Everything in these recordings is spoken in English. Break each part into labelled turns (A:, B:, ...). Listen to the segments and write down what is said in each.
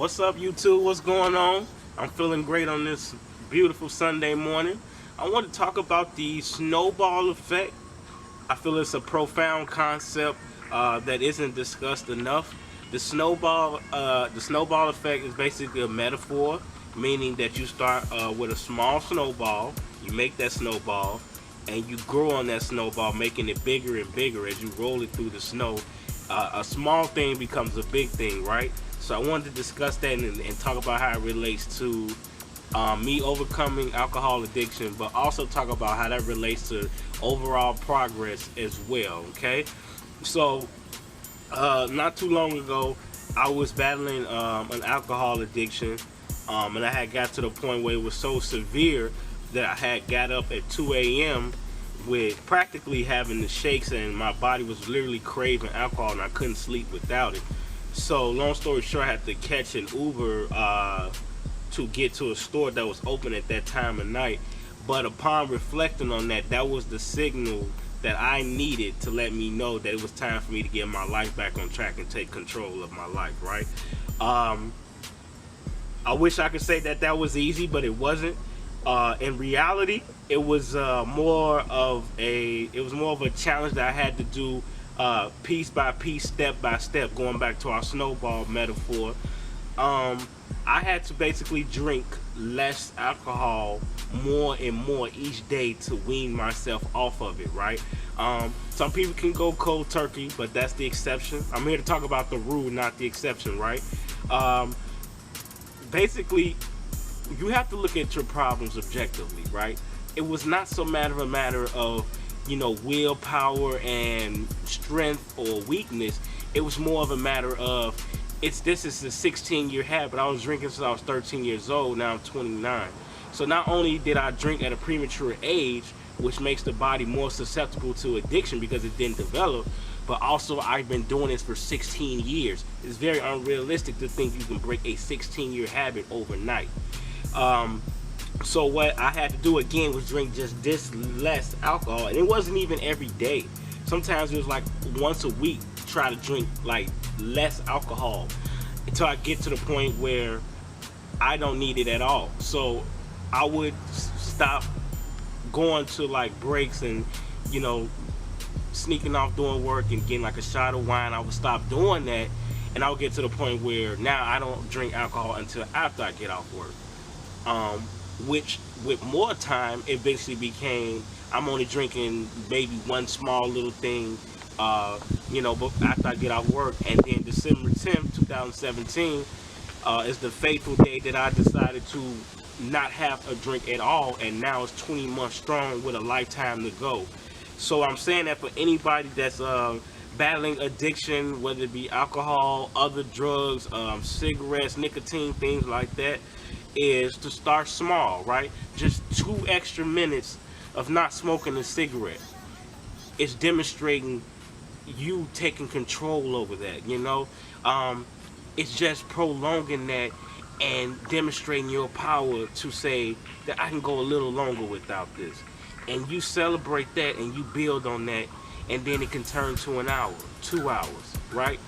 A: What's up, YouTube? What's going on? I'm feeling great on this beautiful Sunday morning. I want to talk about the snowball effect. I feel it's a profound concept that isn't discussed enough. The snowball effect is basically a metaphor, meaning that you start with a small snowball, you make that snowball, and you grow on that snowball, making it bigger and bigger as you roll it through the snow. A small thing becomes a big thing, right? So I wanted to discuss that and talk about how it relates to me overcoming alcohol addiction, but also talk about how that relates to overall progress as well. Okay, so not too long ago, I was battling an alcohol addiction, and I had got to the point where it was so severe that I had got up at 2 a.m. with practically having the shakes, and my body was literally craving alcohol, and I couldn't sleep without it. So long story short, I had to catch an Uber to get to a store that was open at that time of night. But upon reflecting on that, that was the signal that I needed to let me know that it was time for me to get my life back on track and take control of my life, right? I wish I could say that that was easy, but it wasn't. In reality, it was more of a challenge that I had to do piece by piece, step by step. Going back to our snowball metaphor, I had to basically drink less alcohol more and more each day to wean myself off of it, right? Some people can go cold turkey, but that's the exception. I'm here to talk about the rule, not the exception, right? Basically, you have to look at your problems objectively, right? It was not so a matter of, willpower and strength or weakness. It was more of a matter of, this is a 16-year habit. I was drinking since I was 13 years old. Now I'm 29. So not only did I drink at a premature age, which makes the body more susceptible to addiction because it didn't develop, but also I've been doing this for 16 years. It's very unrealistic to think you can break a 16-year habit overnight. So what I had to do again was drink just this less alcohol, and it wasn't even every day. Sometimes it was like once a week, try to drink like less alcohol until I get to the point where I don't need it at all. So I would stop going to like breaks and sneaking off doing work and getting like a shot of wine. I would stop doing that, and I would get to the point where now I don't drink alcohol until after I get off work. Which with more time, it basically became I'm only drinking maybe one small little thing, but after I get off work. And then December 10th, 2017, is the fateful day that I decided to not have a drink at all, and now it's 20 months strong with a lifetime to go. So I'm saying that for anybody that's battling addiction, whether it be alcohol, other drugs, cigarettes, nicotine, things like that, is to start small, right? Just 2 extra minutes of not smoking a cigarette. It's demonstrating you taking control over that, it's just prolonging that and demonstrating your power to say that I can go a little longer without this. And you celebrate that and you build on that, and then it can turn to an hour, 2 hours, right?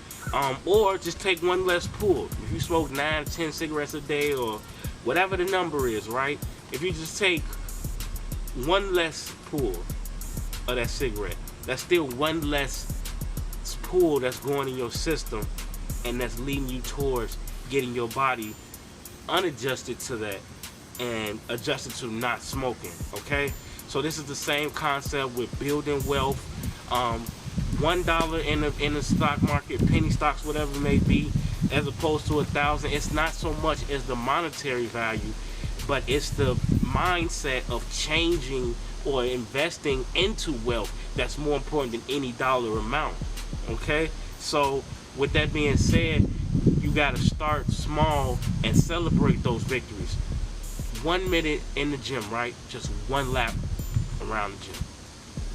A: Or just take one less pull. If you smoke 9 or 10 cigarettes a day or whatever the number is, right? If you just take one less pull of that cigarette, that's still one less pull that's going in your system, and that's leading you towards getting your body unadjusted to that and adjusted to not smoking, okay? So this is the same concept with building wealth. $1 in the stock market, penny stocks, whatever it may be, as opposed to 1,000. It's not so much as the monetary value, but it's the mindset of changing or investing into wealth that's more important than any dollar amount. Okay, so with that being said, you got to start small and celebrate those victories. 1 minute in the gym, right? Just one lap around the gym.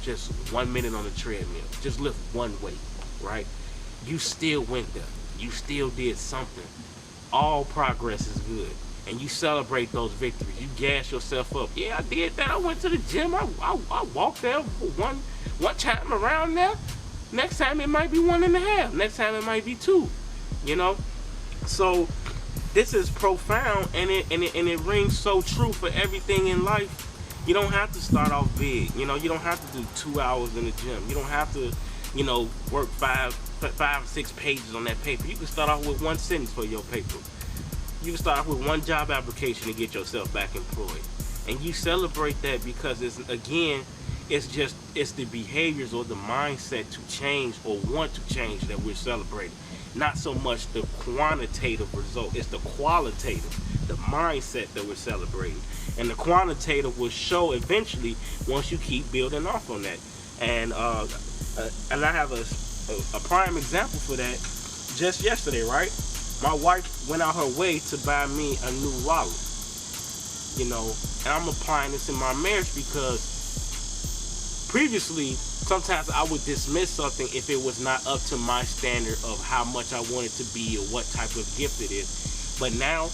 A: Just 1 minute on the treadmill. Just lift one weight, right? You still went there. You still did something. All progress is good. And you celebrate those victories. You gas yourself up. Yeah, I did that. I went to the gym. I walked there one time around there. Next time it might be 1.5. Next time it might be 2. So this is profound, and it rings so true for everything in life. You don't have to start off big. You don't have to do 2 hours in the gym. You don't have to, work 5, 6 pages on that paper. You can start off with one sentence for your paper. You can start off with one job application to get yourself back employed. And you celebrate that because it's the behaviors or the mindset to change or want to change that we're celebrating. Not so much the quantitative result, it's the qualitative, the mindset that we're celebrating. And the quantitative will show eventually once you keep building off on that. And I have a prime example for that. Just yesterday, right? My wife went out her way to buy me a new wallet. And I'm applying this in my marriage because previously, sometimes I would dismiss something if it was not up to my standard of how much I want it to be or what type of gift it is. But now,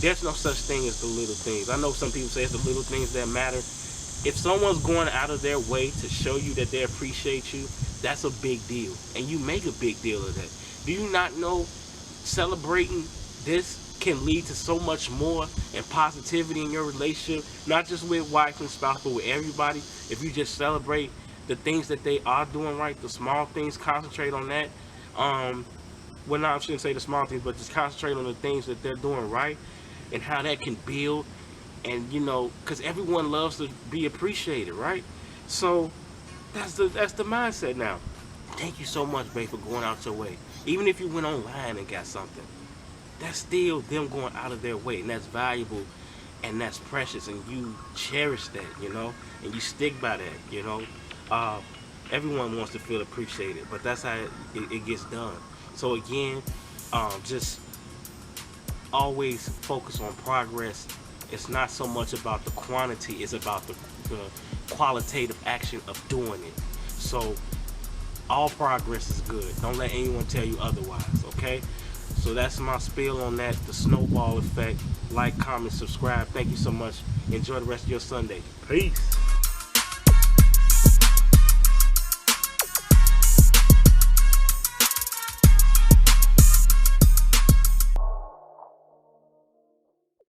A: there's no such thing as the little things. I know some people say it's the little things that matter. If someone's going out of their way to show you that they appreciate you, that's a big deal. And you make a big deal of that. Do you not know celebrating this can lead to so much more and positivity in your relationship, not just with wife and spouse, but with everybody? If you just celebrate the things that they are doing right, the small things, concentrate on that. Well, no, I shouldn't say the small things, but just concentrate on the things that they're doing right and how that can build. And because everyone loves to be appreciated, right? So that's the mindset now. Thank you so much, babe, for going out your way. Even if you went online and got something, that's still them going out of their way, and that's valuable, and that's precious, and you cherish that, and you stick by that, Everyone wants to feel appreciated, but that's how it gets done. So again, just always focus on progress. It's not so much about the quantity, it's about the qualitative action of doing it. So all progress is good. Don't let anyone tell you otherwise, okay? So that's my spiel on that, the snowball effect. Like, comment, subscribe. Thank you so much. Enjoy the rest of your Sunday. Peace.